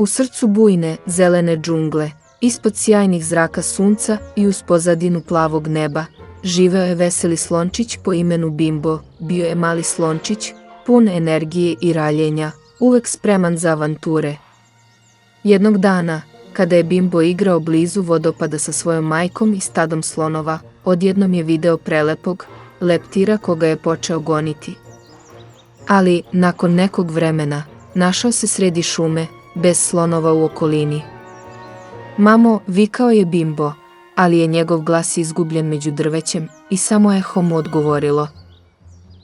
U srcu bujne, zelene džungle, ispod sjajnih zraka sunca i uz pozadinu plavog neba, živeo je veseli slončić po imenu Bimbo. Bio je mali slončić, pun energije i raljenja, uvek spreman za avanture. Jednog dana, kada je Bimbo igrao blizu vodopada sa svojom majkom i stadom slonova, odjednom je video prelepog leptira koga je počeo goniti. Ali, nakon nekog vremena, našao se sredi šume, bez slonova u okolini. Mamo, vikao je Bimbo, ali je njegov glas izgubljen među drvećem i samo eho mu odgovorilo.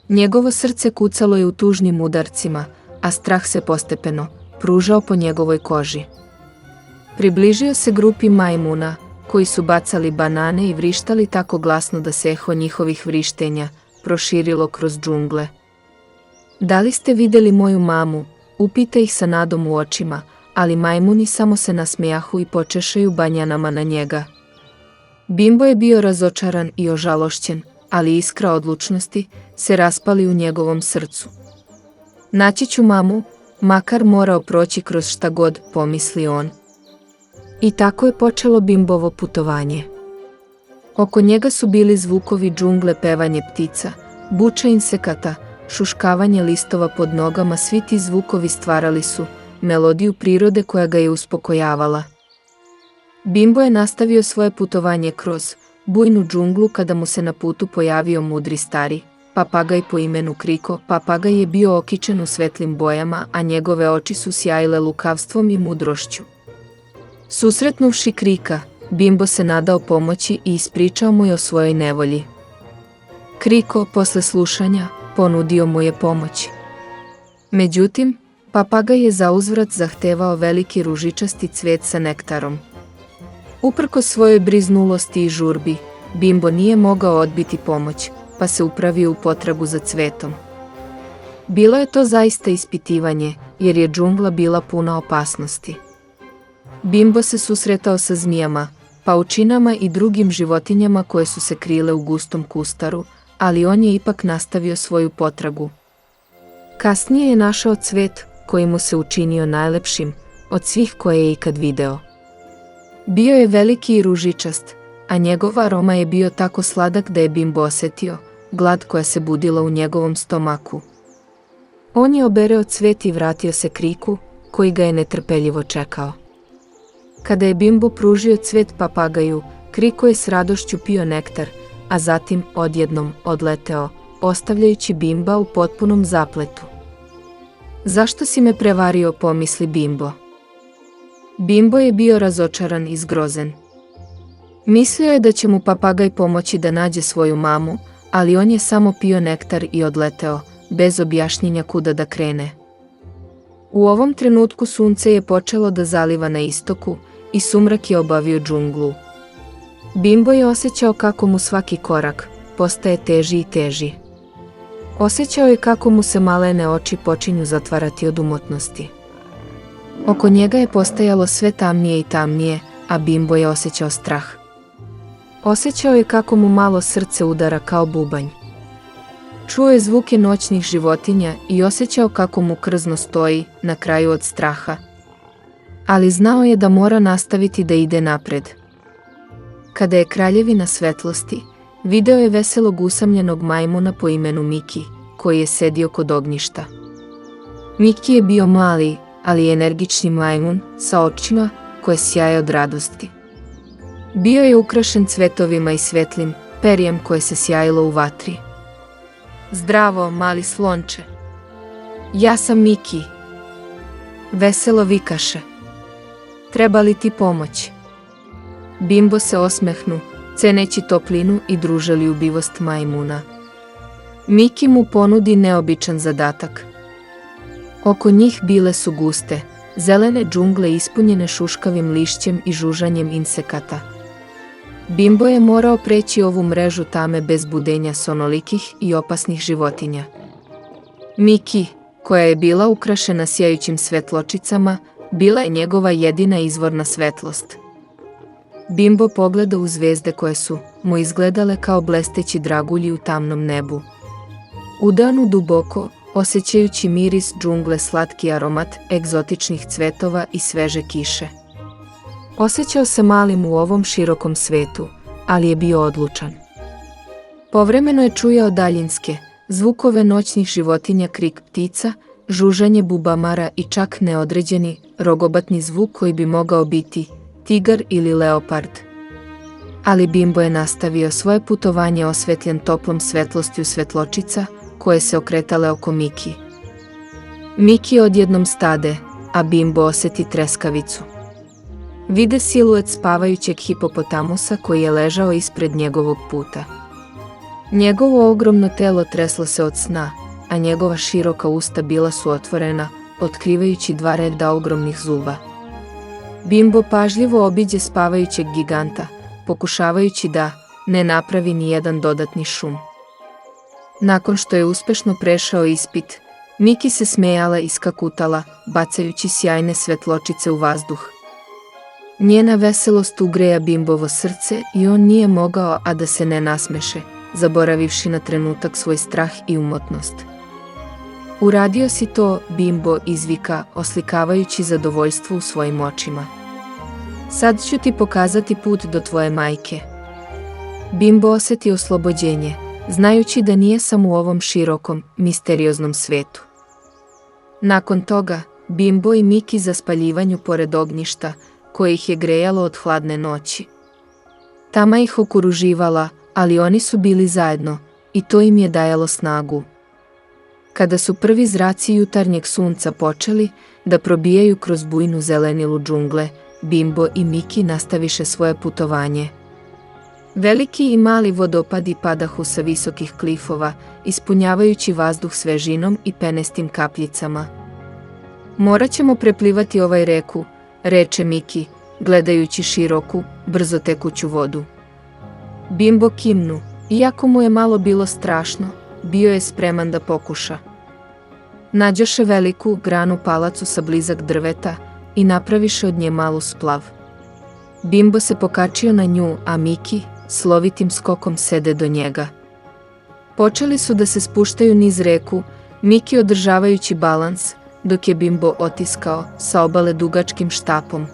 Njegovo srce kucalo je u tužnim udarcima, a strah se postepeno pružao po njegovoj koži. Približio se grupi majmuna, koji su bacali banane i vrištali tako glasno da se eho njihovih vrištenja proširilo kroz džungle. Da li ste vidjeli moju mamu? Upita ih sa nadom u očima, ali majmuni samo se nasmejahu i počešaju banjanama na njega. Bimbo je bio razočaran i ožalošćen, ali iskra odlučnosti se raspali u njegovom srcu. Naći ću mamu, makar morao proći kroz šta god, pomisli on. I tako je počelo Bimbovo putovanje. Oko njega su bili zvukovi džungle, pevanje ptica, buča insekata, šuškavanje listova pod nogama. Svi ti zvukovi stvarali su melodiju prirode koja ga je uspokojavala. Bimbo je nastavio svoje putovanje kroz bujnu džunglu kada mu se na putu pojavio mudri stari papagaj po imenu Kriko. Papagaj je bio okićen u svetlim bojama, a njegove oči su sjajile lukavstvom i mudrošću. Susretnuvši Krika, Bimbo se nadao pomoći i ispričao mu je o svojoj nevolji. Kriko, posle slušanja, ponudio mu je pomoć. Međutim, papagaj je zauzvrat zahtevao veliki ružičasti cvet sa nektarom. Uprkos svojoj briznulosti i žurbi, Bimbo nije mogao odbiti pomoć, pa se upravio u potragu za cvetom. Bilo je to zaista ispitivanje, jer je džungla bila puna opasnosti. Bimbo se susretao sa zmijama, paučinama i drugim životinjama koje su se krile u gustom kustaru, ali on je ipak nastavio svoju potragu. Kasnije je našao cvet koji mu se učinio najlepšim od svih koje je ikad video. Bio je veliki i ružičast, a njegov aroma je bio tako sladak da je Bimbo osetio glad koja se budila u njegovom stomaku. On je obereo cvet i vratio se Kriku, koji ga je netrpeljivo čekao. Kada je Bimbo pružio cvet papagaju, Kriko je s radošću pio nektar, a zatim odjednom odleteo, ostavljajući Bimba u potpunom zapletu. Zašto si me prevario, pomisli Bimbo. Bimbo je bio razočaran i zgrozen. Mislio je da će mu papagaj pomoći da nađe svoju mamu, ali on je samo pio nektar i odleteo, bez objašnjenja kuda da krene. U ovom trenutku sunce je počelo da zaliva na istoku i sumrak je obavio džunglu. Bimbo je osjećao kako mu svaki korak postaje teži i teži. Osjećao je kako mu se malene oči počinju zatvarati od umotnosti. Oko njega je postajalo sve tamnije i tamnije, a Bimbo je osjećao strah. Osjećao je kako mu malo srce udara kao bubanj. Čuo je zvuke noćnih životinja i osjećao kako mu krzno stoji na kraju od straha. Ali znao je da mora nastaviti da ide napred. Kada je kraljevina svetlosti, video je veselog usamljenog majmuna po imenu Miki, koji je sedio kod ognjišta. Miki je bio mali, ali energični majmun sa očima koje sjaje od radosti. Bio je ukrašen cvetovima i svetlim perjem koje se sjajilo u vatri. Zdravo, mali slonče. Ja sam Miki. Veselo vikaše. Treba li ti pomoć? Bimbo se osmehnu, ceneći toplinu i druželjubivost majmuna. Miki mu ponudi neobičan zadatak. Oko njih bile su guste, zelene džungle ispunjene šuškavim lišćem i žužanjem insekata. Bimbo je morao preći ovu mrežu tame bez budenja sonolikih i opasnih životinja. Miki, koja je bila ukrašena sjajućim svetločicama, bila je njegova jedina izvorna svetlost. Bimbo pogleda u zvezde koje su mu izgledale kao blesteći dragulji u tamnom nebu. U danu duboko, osjećajući miris džungle, slatki aromat egzotičnih cvetova i sveže kiše. Osjećao se malim u ovom širokom svetu, ali je bio odlučan. Povremeno je čujao daljinske zvukove noćnih životinja, krik ptica, žužanje bubamara i čak neodređeni, rogobatni zvuk koji bi mogao biti tigar ili leopard. Ali Bimbo je nastavio svoje putovanje osvetljen toplom svetlostju svetločica koje se okretale oko Miki. Miki odjednom stade, a Bimbo osjeti treskavicu. Vide siluet spavajućeg hipopotamusa koji je ležao ispred njegovog puta. Njegovo ogromno telo treslo se od sna, a njegova široka usta bila su otvorena, otkrivajući 2 reda ogromnih zuba. Bimbo pažljivo obiđe spavajućeg giganta, pokušavajući da ne napravi ni jedan dodatni šum. Nakon što je uspešno prešao ispit, Miki se smejala i skakutala, bacajući sjajne svetločice u vazduh. Njena veselost ugreja Bimbovo srce i on nije mogao a da se ne nasmeše, zaboravivši na trenutak svoj strah i umotnost. Uradio si to, Bimbo, izvika, oslikavajući zadovoljstvo u svojim očima. Sad ću ti pokazati put do tvoje majke. Bimbo osjeti oslobođenje, znajući da nije sam u ovom širokom, misterioznom svetu. Nakon toga, Bimbo i Miki za spaljivanju pored ognjišta, koje ih je grejalo od hladne noći. Tama ih okruživala, ali oni su bili zajedno i to im je dajalo snagu. Kada su prvi zraci jutarnjeg sunca počeli da probijaju kroz bujnu zelenilu džungle, Bimbo i Miki nastaviše svoje putovanje. Veliki i mali vodopadi padahu sa visokih klifova, ispunjavajući vazduh svežinom i penestim kapljicama. Morat ćemo preplivati ovaj reku, reče Miki, gledajući široku, brzo tekuću vodu. Bimbo kimnu, iako mu je malo bilo strašno, bio je spreman da pokuša. Nađoše veliku granu palacu sa blizak drveta i napraviše od nje malu splav. Bimbo se pokačio na nju, a Miki slovitim skokom sede do njega. Počeli su da se spuštaju niz reku, Miki održavajući balans, dok je Bimbo otiskao sa obale dugačkim štapom.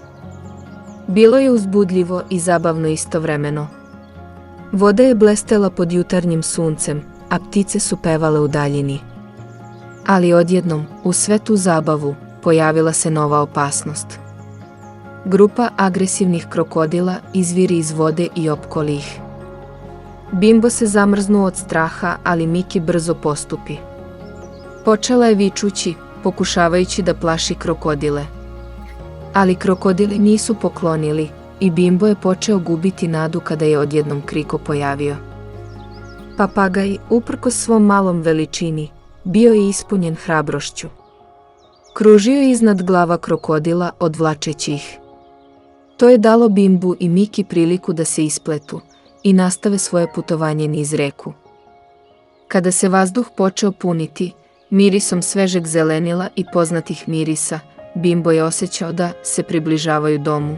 Bilo je uzbudljivo i zabavno istovremeno. Voda je blestela pod jutarnjim suncem, a ptice su pevale u daljini. Ali odjednom, u sve tu zabavu, pojavila se nova opasnost. Grupa agresivnih krokodila izviri iz vode i opkoli ih. Bimbo se zamrznuo od straha, ali Miki brzo postupi. Počela je vičući, pokušavajući da plaši krokodile. Ali krokodili nisu poklonili i Bimbo je počeo gubiti nadu kada je odjednom Kriko pojavio. Papagaj, uprkos svom malom veličini, bio je ispunjen hrabrošću. Kružio je iznad glava krokodila, odvlačeći ih. To je dalo Bimbu i Miki priliku da se ispletu i nastave svoje putovanje niz reku. Kada se vazduh počeo puniti, mirisom svežeg zelenila i poznatih mirisa, Bimbo je osjećao da se približavaju domu.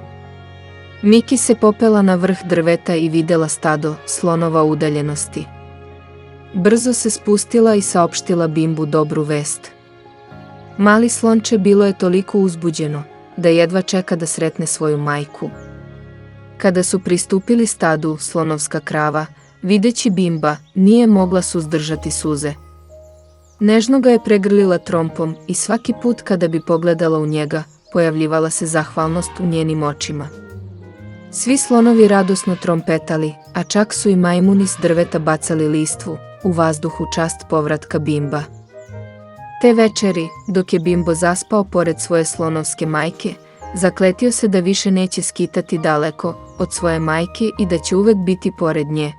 Miki se popela na vrh drveta i videla stado slonova u udaljenosti. Brzo se spustila i saopštila Bimbu dobru vest. Mali slonče bilo je toliko uzbuđeno da jedva čeka da sretne svoju majku. Kada su pristupili stadu, slonovska krava, videći Bimba, nije mogla suzdržati suze. Nežno ga je pregrlila trompom i svaki put kada bi pogledala u njega, pojavljivala se zahvalnost u njenim očima. Svi slonovi radosno trompetali, a čak su i majmuni s drveta bacali listvu u vazduh u čast povratka Bimba. Te večeri, dok je Bimbo zaspao pored svoje slonovske majke, zakletio se da više neće skitati daleko od svoje majke i da će uvek biti pored nje,